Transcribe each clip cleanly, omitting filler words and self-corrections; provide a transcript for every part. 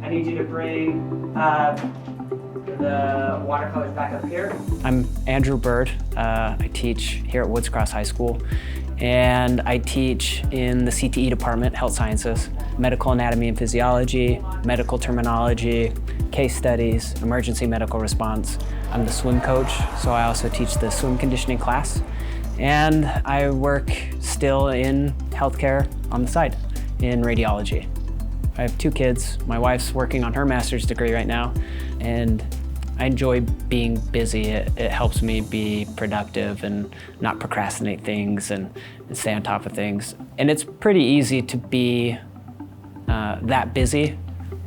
I need you to bring the watercolors back up here. I'm Andrew Bird. I teach here at Woods Cross High School, and I teach in the CTE department, Health Sciences, Medical Anatomy and Physiology, Medical Terminology, Case Studies, Emergency Medical Response. I'm the swim coach, so I also teach the swim conditioning class. And I work still in healthcare on the side, in radiology. I have 2 kids. My wife's working on her master's degree right now, and I enjoy being busy. It helps me be productive and not procrastinate things and stay on top of things. And it's pretty easy to be that busy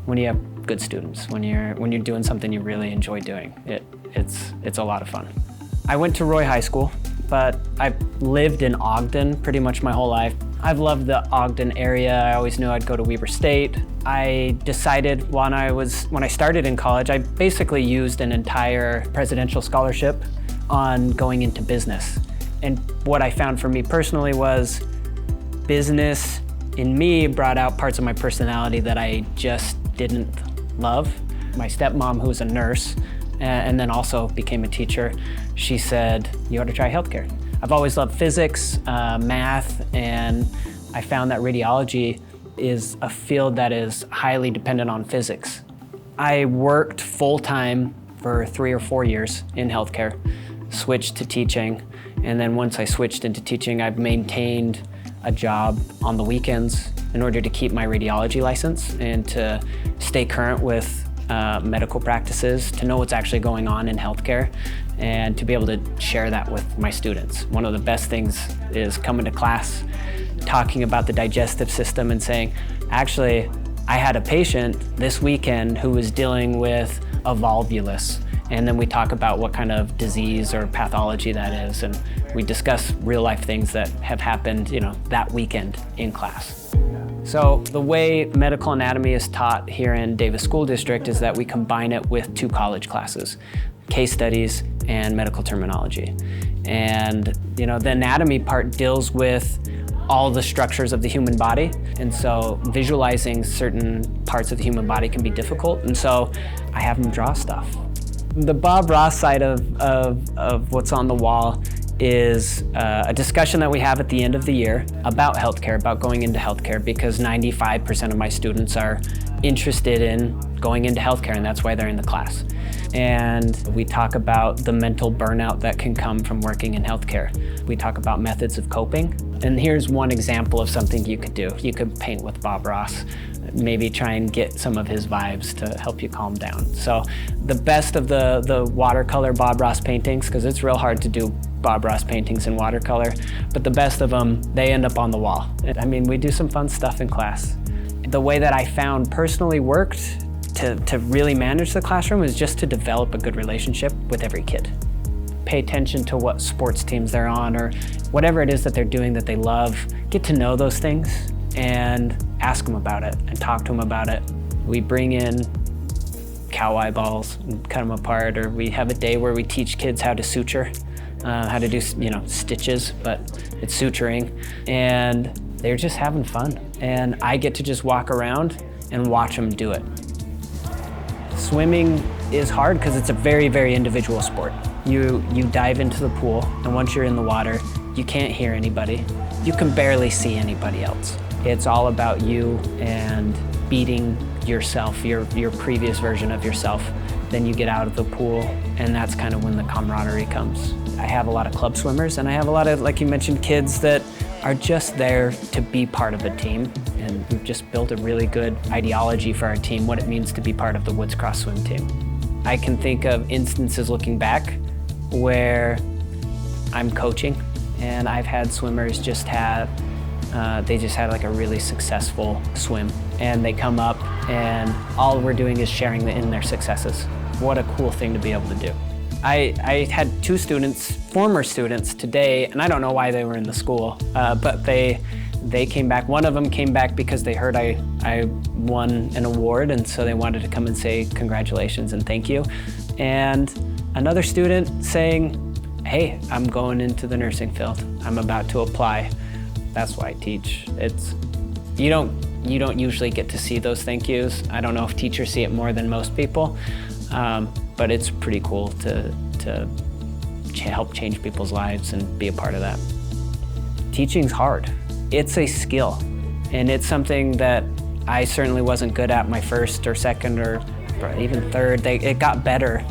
when you have good students, when you're doing something you really enjoy doing. It's a lot of fun. I went to Roy High School, but I've lived in Ogden pretty much my whole life. I've loved the Ogden area. I always knew I'd go to Weber State. I decided when I started in college, I basically used an entire presidential scholarship on going into business. And what I found for me personally was business in me brought out parts of my personality that I just didn't love. My stepmom, who was a nurse, and then also became a teacher, she said, you ought to try healthcare. I've always loved physics, math, and I found that radiology is a field that is highly dependent on physics. I worked full-time for 3 or 4 years in healthcare, switched to teaching, and then once I switched into teaching, I've maintained a job on the weekends in order to keep my radiology license and to stay current with medical practices, to know what's actually going on in healthcare, and to be able to share that with my students. One of the best things is coming to class, talking about the digestive system and saying, actually, I had a patient this weekend who was dealing with a volvulus. And then we talk about what kind of disease or pathology that is. And we discuss real life things that have happened, that weekend in class. So the way medical anatomy is taught here in Davis School District is that we combine it with 2 college classes, case studies and medical terminology. And the anatomy part deals with all the structures of the human body. And so visualizing certain parts of the human body can be difficult. And so I have them draw stuff. The Bob Ross side of what's on the wall is a discussion that we have at the end of the year about healthcare, about going into healthcare, because 95% of my students are interested in going into healthcare, and that's why they're in the class. And we talk about the mental burnout that can come from working in healthcare. We talk about methods of coping. And here's one example of something you could do. You could paint with Bob Ross, maybe try and get some of his vibes to help you calm down. So the best of the watercolor Bob Ross paintings, because it's real hard to do Bob Ross paintings in watercolor, but the best of them, they end up on the wall. I mean, we do some fun stuff in class. The way that I found personally worked to really manage the classroom is just to develop a good relationship with every kid. Pay attention to what sports teams they're on or whatever it is that they're doing that they love. Get to know those things and ask them about it and talk to them about it. We bring in cow eyeballs and cut them apart, or we have a day where we teach kids how to suture, how to do stitches, but it's suturing, and they're just having fun. And I get to just walk around and watch them do it. Swimming is hard because it's a very, very individual sport. You dive into the pool, and once you're in the water, you can't hear anybody. You can barely see anybody else. It's all about you and beating yourself, your previous version of yourself. Then you get out of the pool, and that's kind of when the camaraderie comes. I have a lot of club swimmers, and I have a lot of, like you mentioned, kids that are just there to be part of a team. And we've just built a really good ideology for our team, what it means to be part of the Woods Cross swim team. I can think of instances looking back where I'm coaching, and I've had swimmers just have, they just had like a really successful swim, and they come up and all we're doing is sharing in their successes. What a cool thing to be able to do. I had 2 students, former students today, and I don't know why they were in the school, but they came back. One of them came back because they heard I won an award, and so they wanted to come and say congratulations and thank you. And another student saying, hey, I'm going into the nursing field. I'm about to apply. That's why I teach. You don't You don't usually get to see those thank yous. I don't know if teachers see it more than most people, but it's pretty cool to help change people's lives and be a part of that. Teaching's hard. It's a skill, and it's something that I certainly wasn't good at my first or second or even third. It got better,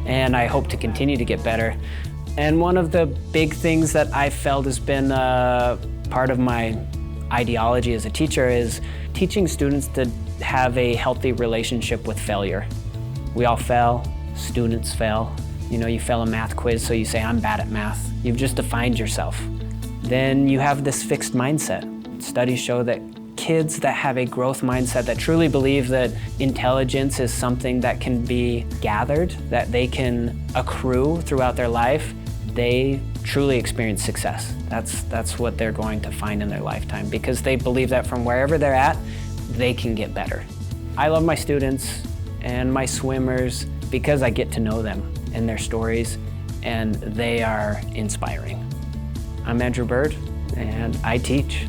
and I hope to continue to get better. And one of the big things that I felt has been part of my ideology as a teacher is teaching students to have a healthy relationship with failure. We all fail, students fail. You know, you fail a math quiz, so you say, I'm bad at math. You've just defined yourself. Then you have this fixed mindset. Studies show that kids that have a growth mindset, that truly believe that intelligence is something that can be gathered, that they can accrue throughout their life, they truly experience success. That's what they're going to find in their lifetime, because they believe that from wherever they're at, they can get better. I love my students and my swimmers because I get to know them and their stories, and they are inspiring. I'm Andrew Bird, and I teach.